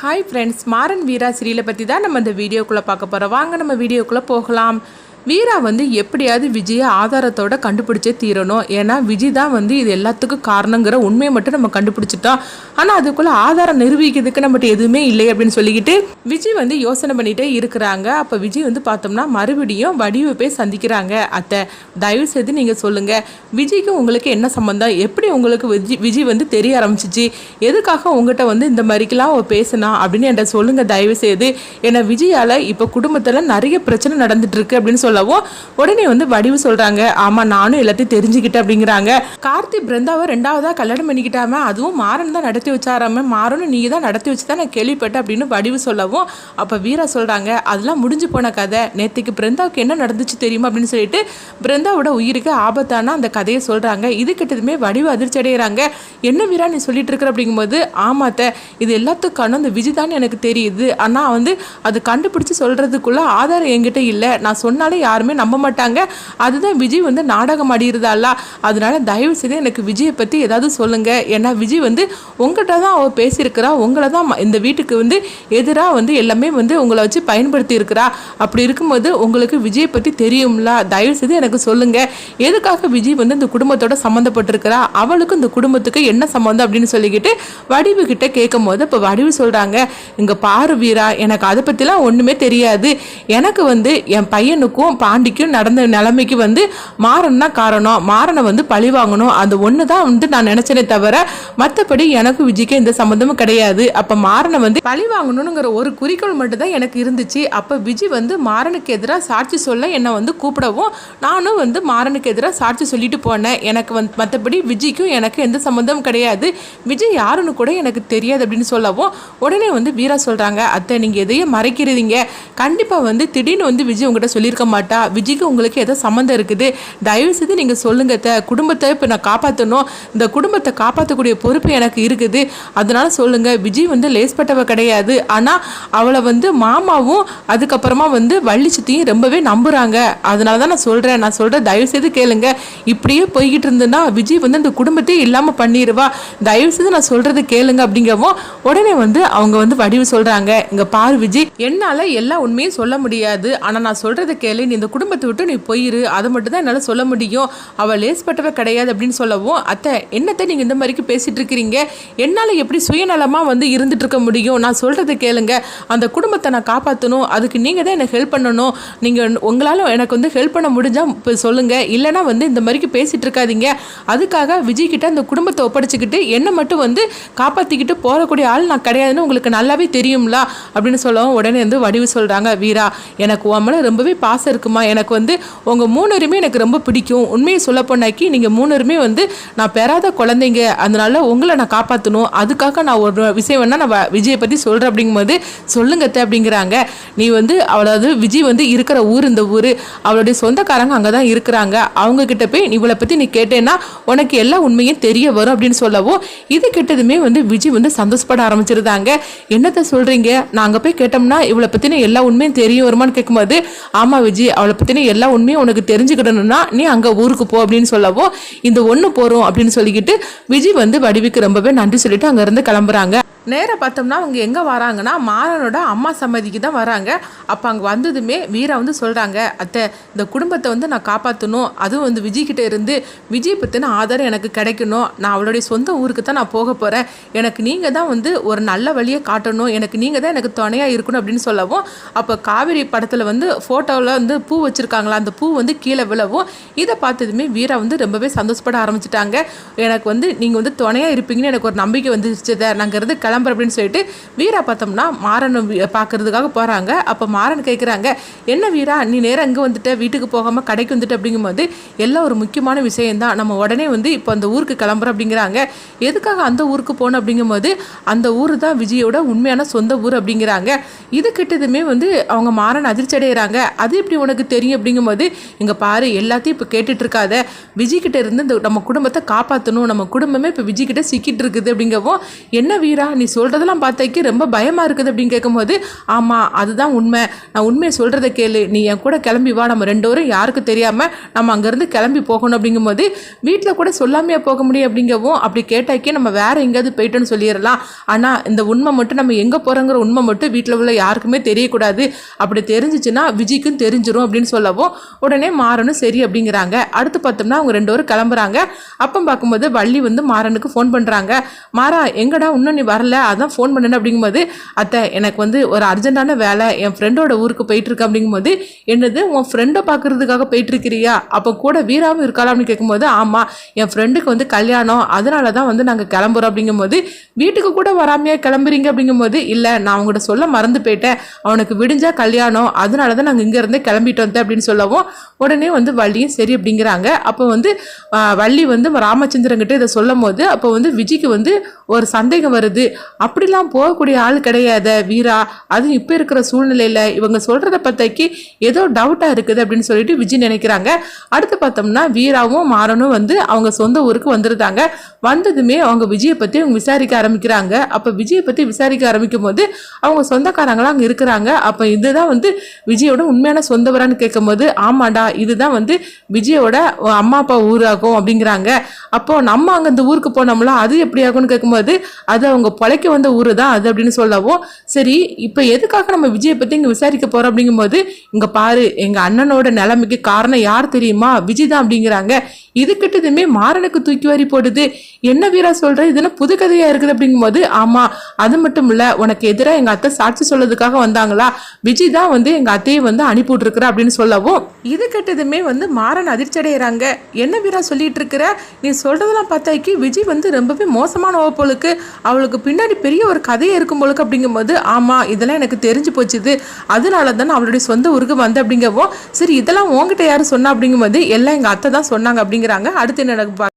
Hi friends, Maran வீரா சீரியலை பற்றி தான் நம்ம இந்த வீடியோக்குள்ளே பார்க்க போகிறோம். வாங்க நம்ம வீடியோக்குள்ளே போகலாம். வீரா எப்படியாவது விஜயை ஆதாரத்தோட கண்டுபிடிச்சே தீரணும். ஏன்னா விஜய் தான் இது எல்லாத்துக்கும் காரணங்கிற உண்மையை மட்டும் நம்ம கண்டுபிடிச்சிட்டோம். ஆனால் அதுக்குள்ளே ஆதாரம் நிரூபிக்கிறதுக்கு நம்மகிட்ட எதுவுமே இல்லை அப்படின்னு சொல்லிக்கிட்டு விஜய் யோசனை பண்ணிகிட்டே இருக்கிறாங்க. அப்போ விஜய் பார்த்தோம்னா மறுபடியும் வடிவை போய் சந்திக்கிறாங்க. அத்தை, தயவு செய்து நீங்கள் சொல்லுங்கள், விஜய்க்கு உங்களுக்கு என்ன சம்மந்தம்? எப்படி உங்களுக்கு விஜய் தெரிய ஆரம்பிச்சிச்சு? எதுக்காக உங்கள்கிட்ட இந்த மாதிரிக்கெல்லாம் பேசினா அப்படின்னு என்கிட்ட சொல்லுங்கள் தயவு செய்து. ஏன்னா விஜயால் இப்போ குடும்பத்தில் நிறைய பிரச்சனை நடந்துட்டு இருக்கு அப்படின்னு சொல்லவும் உடனே வடிவு சொல்றாங்க, ஆமா நானும் எல்லாத்தையும் தெரிஞ்சுக்கிட்டேன் அப்படிங்கிறாங்க. கார்த்தி பிருந்தாவை ரெண்டாவதா கல்யாணம் பண்ணிக்கிட்டாம, அதுவும் மாறன் தான் நடத்தி வச்சாராம, மாறனும் நீங்க தான் நடத்தி வச்சுதான் நான் கேள்விப்பட்டேன் அப்படின்னு வடிவு சொல்லவும் அப்ப வீரா சொல்றாங்க, அதெல்லாம் முடிஞ்சு போன கதை. நேற்றுக்கு பிருந்தாவுக்கு என்ன நடந்துச்சு தெரியுமா அப்படின்னு சொல்லிட்டு பிருந்தாவோட உயிருக்கு ஆபத்தான அந்த கதையை சொல்றாங்க. இது கிட்டதுமே வடிவு அதிர்ச்சி அடைகிறாங்க. என்ன வீரா நீ சொல்லிட்டு இருக்கிற அப்படிங்கும்போது, ஆமாத்த இது எல்லாத்துக்கான அந்த விஜய் தான் எனக்கு தெரியுது. ஆனா அது கண்டுபிடிச்சு சொல்றதுக்குள்ள ஆதாரம் என்கிட்ட இல்லை. நான் சொன்னாலே யாருமே நம்ப மாட்டாங்க. அதுதான் விஜய் நாடகம் ஆடிருதாளா? அதனால தயவு செய்து எனக்கு விஜயை பற்றி ஏதாவது சொல்லுங்க. ஏன்னா விஜய் உங்கள்கிட்ட தான் அவள் பேசியிருக்கிறா, உங்களை தான் இந்த வீட்டுக்கு எதிராக எல்லாமே உங்களை வச்சு பயன்படுத்தி இருக்கிறா. அப்படி இருக்கும்போது உங்களுக்கு விஜயை பற்றி தெரியும்ல, தயவு செய்து எனக்கு சொல்லுங்க. எதுக்காக விஜய் இந்த குடும்பத்தோட சம்மந்தப்பட்டிருக்கிறா? அவளுக்கும் இந்த குடும்பத்துக்கு என்ன சம்மந்தம் அப்படின்னு சொல்லிக்கிட்டு வடிவு கிட்ட கேட்கும் போது இப்போ வடிவு சொல்றாங்க, இங்க பாரு வீரா, எனக்கு அதை பற்றிலாம் ஒன்றுமே தெரியாது. எனக்கு என் பையனுக்கும் பாண்டிக்கும் நடந்த நிலைமைக்கு மாறன் தான் காரணம். மாறனை பழி வாங்கணும், அது ஒன்று தான் நான் நினைச்சனே தவிர மற்றபடி எனக்கு விஜய்க்கு எந்த சம்மந்தமும் கிடையாது. அப்போ மாறனை பழி வாங்கணுங்கிற ஒரு குறிக்கோள் மட்டும் தான் எனக்கு இருந்துச்சு. அப்போ விஜய் மாறனுக்கு எதிராக சாட்சி சொல்ல என்னை கூப்பிடவும் நானும் மாறனுக்கு எதிராக சாட்சி சொல்லிட்டு போனேன். எனக்கு மற்றபடி விஜய்க்கும் எனக்கு எந்த சம்மந்தமும் கிடையாது. விஜய் யாருன்னு கூட எனக்கு தெரியாது அப்படின்னு சொல்லவும் உடனே வீரா சொல்றாங்க, அத்தை நீங்க எதையும் மறைக்கிறீங்க. கண்டிப்பா திடீர்னு விஜய் உங்ககிட்ட சொல்லியிருக்க மாட்டா. விஜய்க்கு உங்களுக்கு ஏதோ சம்மந்தம் இருக்குது. தயவு செய்து நீங்கள் சொல்லுங்க. குடும்பத்தை இப்போ நான் காப்பாற்றணும், இந்த குடும்பத்தை காப்பாற்றக்கூடிய பொறுப்பு எனக்கு இருக்குது. அதனால சொல்லுங்க. விஜய் லேஸ்பட்டவ கிடையாது. ஆனால் அவளை மாமாவும் அதுக்கப்புறமா வள்ளிச்சத்தையும் ரொம்பவே நம்புறாங்க. அதனால தான் நான் சொல்கிறேன். நான் சொல்கிறேன் தயவு செய்து கேளுங்க. இப்படியே போய்கிட்டு இருந்தேன்னா விஜய் இந்த குடும்பத்தையே இல்லாமல் பண்ணிடுவா. தயவு செய்து நான் சொல்கிறது கேளுங்க அப்படிங்கவும் உடனே அவங்க வடிவு சொல்கிறாங்க, இங்கே பாரு விஜய், என்னால் எல்லா உண்மையும் சொல்ல முடியாது. ஆனால் நான் சொல்கிறத கேளு, நீ இந்த குடும்பத்தை விட்டு நீ போயிரு, அதை மட்டும் தான் என்னால் சொல்ல முடியும். அவள் லேஸ்பட்டவ கிடையாது அப்படின்னு சொல்லவும், அத்தை என்னத்தை நீங்கள் இந்த மாதிரிக்கு பேசிகிட்டு இருக்கிறீங்க? என்னால் எப்படி சுயநலமாக இருந்துட்டு இருக்க முடியும்? நான் சொல்கிறத கேளுங்க. அந்த குடும்பத்தை நான் காப்பாற்றணும், அதுக்கு நீங்கள் தான் எனக்கு ஹெல்ப் பண்ணணும். நீங்கள் உங்களால் எனக்கு ஹெல்ப் பண்ண முடிஞ்சால் இப்போ சொல்லுங்கள். இல்லைனா இந்த மாதிரிக்கு பேசிகிட்டு இருக்காதீங்க. அதுக்காக விஜய் கிட்ட அந்த குடும்பத்தை ஒப்படைச்சிக்கிட்டு என்னை மட்டும் காப்பாற்றிக்கிட்டு போகக்கூடிய ஆள் நான் கிடையாதுன்னு உங்களுக்கு நல்லாவே தெரியும்ல அப்படின்னு சொல்லவும் உடனே வடிவு சொல்கிறாங்க, வீரா எனக்கு உன் மேலே ரொம்பவே பாசம் இருக்குமா. எனக்கு உங்கள் மூணுருமே எனக்கு ரொம்ப பிடிக்கும். உண்மையை சொல்ல போனாக்கி நீங்கள் மூணுருமே நான் பெறாத குழந்தைங்க. அதனால உங்களை நான் காப்பாற்றணும். அதுக்காக நான் ஒரு விஷயம் வேணா நான் விஜயை பற்றி சொல்கிறேன் அப்படிங்கும்போது, சொல்லுங்கத்த அப்படிங்கிறாங்க. நீ அவளது விஜய் இருக்கிற ஊர் இந்த ஊர், அவளுடைய சொந்தக்காரங்க அங்கே தான் இருக்கிறாங்க. அவங்க கிட்ட போய் இவளை பற்றி நீ கேட்டேன்னா உனக்கு எல்லா உண்மையும் தெரிய வரும் அப்படின்னு சொல்லவும் இது கிட்டதுமே விஜய் சந்தோஷப்பட ஆரம்பிச்சிருந்தாங்க. என்னத்தை சொல்கிறீங்க? நான் அங்கே போய் கேட்டோம்னா இவளை பற்றின எல்லா உண்மையும் தெரிய வருமானு கேட்கும்போது, ஆமா விஜய், அவளை பற்றின எல்லா உண்மையும் உனக்கு தெரிஞ்சுக்கிடணும்னா நீ அங்கே ஊருக்கு போ அப்படின்னு சொல்லவும் இந்த ஒன்று போகிறோம் அப்படின்னு சொல்லிக்கிட்டு விஜய் வடிவுக்கு ரொம்பவே நன்றி சொல்லிட்டு அங்கேருந்து கிளம்புறாங்க. நேராக பார்த்தோம்னா அவங்க எங்கே வராங்கன்னா மாறனோட அம்மா சம்மதிக்கு தான் வராங்க. அப்போ அங்கே வந்ததுமே வீரா சொல்கிறாங்க, அத்தை இந்த குடும்பத்தை நான் காப்பாற்றணும். அதுவும் விஜய்கிட்ட இருந்து விஜய் பற்றின ஆதாரம் எனக்கு கிடைக்கணும். நான் அவளுடைய சொந்த ஊருக்கு தான் நான் போக போகிறேன். எனக்கு நீங்கள் தான் ஒரு நல்ல வழியை காட்டணும். எனக்கு நீங்கள் தான் எனக்கு துணையாக இருக்கணும் அப்படின்னு சொல்லவும் அப்போ காவேரி படத்தில் ஃபோட்டோவில் பூ வச்சுருக்காங்களா, அந்த பூ கீழே விழவும் இதை பார்த்ததுமே வீரா ரொம்பவே சந்தோஷப்பட ஆரம்பிச்சிட்டாங்க. எனக்கு நீங்கள் துணையாக இருப்பீங்கன்னு எனக்கு ஒரு நம்பிக்கை வந்துருச்சுதை. நாங்கள் இருந்து கிளம்புற அப்படின்னு சொல்லிட்டு வீரா பார்த்தோம்னா மாறன் பார்க்கறதுக்காக போகிறாங்க. அப்போ மாறன் கேட்குறாங்க, என்ன வீரா நீ நேரம் அங்கே வந்துட்ட, வீட்டுக்கு போகாமல் கடைக்கு வந்துட்டு அப்படிங்கும்போது எல்லாம் ஒரு முக்கியமான விஷயம்தான். நம்ம உடனே இப்போ அந்த ஊருக்கு கிளம்புறோம் அப்படிங்கிறாங்க. எதுக்காக அந்த ஊருக்கு போகணும் அப்படிங்கும்போது அந்த ஊர் தான் விஜயோட உண்மையான சொந்த ஊர் அப்படிங்கிறாங்க. இது கிட்டதுமே அவங்க மாறன் அதிர்ச்சி அடைகிறாங்க. அது எப்படி உனக்கு தெரியும் அப்படிங்கும்போது, இங்கே பாரு எல்லாத்தையும் இப்போ கேட்டுட்டு இருக்காத, விஜய்கிட்ட இருந்து இந்த நம்ம குடும்பத்தை காப்பாற்றணும். நம்ம குடும்பமே இப்போ விஜய்கிட்ட சிக்கிட்டு இருக்குது அப்படிங்கவும், என்ன வீரா நீ நீ சொல்கிறதெல்லாம் பார்த்தாக்கி ரொம்ப பயமாக இருக்குது அப்படின்னு கேட்கும்போது, ஆமாம் அதுதான் உண்மை, நான் உண்மையை சொல்கிறத கேளு, நீ என் கூட கிளம்பி வா, நம்ம 2 பேரும் யாருக்கும் தெரியாமல் நம்ம அங்கேருந்து கிளம்பி போகணும் அப்படிங்கும்போது, வீட்டில் கூட சொல்லாமையா போக முடியும் அப்படிங்கவும், அப்படி கேட்டாக்கி நம்ம வேறு எங்கேயாவது போயிட்டோன்னு சொல்லிடலாம், ஆனால் இந்த உண்மை மட்டும் நம்ம எங்கே போகிறோங்கிற உண்மை மட்டும் வீட்டில் உள்ள யாருக்குமே தெரியக்கூடாது, அப்படி தெரிஞ்சிச்சுன்னா விஜய்க்கும் தெரிஞ்சிடும் அப்படின்னு சொல்லவும் உடனே மாறனும் சரி அப்படிங்கிறாங்க. அடுத்து பார்த்தோம்னா அவங்க 2 பேரும் கிளம்புறாங்க. அப்போ பார்க்கும்போது வள்ளி வந்து மாறனுக்கு ஃபோன் பண்ணுறாங்க. மாறா எங்கடா இன்னும் நீ வரல, அதான் ஃபோன் பண்ணேன் அப்படிங்கும்போது, அத்தை எனக்கு வந்து ஒரு அர்ஜென்ட்டான வேலை, என் ஃப்ரெண்டோட ஊருக்கு போயிட்டுருக்கேன் அப்படிங்கும்போது, என்னது உன் ஃப்ரெண்டை பார்க்குறதுக்காக போயிட்டுருக்கிறியா, அப்போ கூட வீராவும் இருக்காளா அப்படின்னு கேட்கும்போது, ஆமாம் என் ஃப்ரெண்டுக்கு வந்து கல்யாணம், அதனால தான் வந்து நாங்கள் கிளம்புறோம் அப்படிங்கும்போது, வீட்டுக்கு கூட வராமையா கிளம்புறீங்க அப்படிங்கும்போது, இல்லை நான் அவங்கள்ட்ட சொல்ல மறந்து போயிட்டேன், அவனுக்கு விடிஞ்சா கல்யாணம், அதனால தான் நாங்கள் இங்கேருந்தே கிளம்பிட்டு வந்தேன் அப்படின்னு சொல்லவும் உடனே வந்து வள்ளியும் சரி அப்படிங்கிறாங்க. அப்போ வந்து வள்ளி வந்து ராமச்சந்திரன்கிட்ட இதை சொல்லும் போது அப்போ வந்து விஜய்க்கு வந்து ஒரு சந்தேகம் வருது, அப்படிலாம் போகக்கூடிய ஆள் கிடையாத வீரா, அதுவும் இப்போ இருக்கிற சூழ்நிலையில் இவங்க சொல்கிறத பற்றிக்கு ஏதோ டவுட்டாக இருக்குது அப்படின்னு சொல்லிட்டு விஜய் நினைக்கிறாங்க. அடுத்து பார்த்தோம்னா வீராவும் மாறனும் வந்து அவங்க சொந்த ஊருக்கு வந்துருந்தாங்க. வந்ததுமே அவங்க விஜயை பற்றி அவங்க விசாரிக்க ஆரம்பிக்கிறாங்க. அப்போ விஜயை பற்றி விசாரிக்க ஆரம்பிக்கும் போது அவங்க சொந்தக்காரங்களாம் அங்கே இருக்கிறாங்க. அப்போ இதுதான் வந்து விஜயோட உண்மையான சொந்தவரான்னு கேட்கும்போது, ஆமாடா இதுதான் வந்து விஜயோட அம்மா அப்பா ஊராகும் அப்படிங்கிறாங்க. அப்போ நம்ம அங்கே இந்த ஊருக்கு போனோம்ல அது எப்படி ஆகும்னு கேட்கும்போது, அது அவங்க பொழைக்க வந்த ஊரு தான் அது அப்படின்னு சொல்லவும், சரி இப்போ எதுக்காக நம்ம விஜயை பற்றி இங்கே விசாரிக்க போகிறோம் அப்படிங்கும்போது, இங்கே பாரு எங்கள் அண்ணனோட நிலைமைக்கு காரணம் யார் தெரியுமா, விஜய் தான் அப்படிங்கிறாங்க. இது கிட்டதுமே மாறனுக்கு தூக்கி வாரி போடுது. என்ன வீரா சொல்ற, இதுன்னு புது கதையா இருக்குது அப்படிங்கும்போது, ஆமா அது மட்டும் இல்ல உனக்கு எதிராக எங்க அத்தை சாட்சி சொல்றதுக்காக வந்தாங்களா, விஜய் தான் வந்து எங்க அத்தையை வந்து அனுப்பிவிட்டு இருக்கிற அப்படின்னு சொல்லவும், இது கிட்டதுமே வந்து மாறன் அதிர்ச்சி அடைகிறாங்க. என்ன வீரா சொல்லிட்டு இருக்கிற, நீ சொல்றதெல்லாம் பார்த்தாக்கி விஜய் வந்து ரொம்பவே மோசமான போலுக்கு, அவளுக்கு பின்னாடி பெரிய ஒரு கதையே இருக்கும் போலுக்கு அப்படிங்கும்போது, ஆமா இதெல்லாம் எனக்கு தெரிஞ்சு போச்சுது, அதனால தானே அவளுடைய சொந்த ஊருக்கு வந்து அப்படிங்கவும், சரி இதெல்லாம் உங்ககிட்ட யாரும் சொன்னா அப்படிங்கும்போது, எல்லாம் எங்க அத்தை தான் சொன்னாங்க அப்படிங்கிறாங்க. அடுத்து என்ன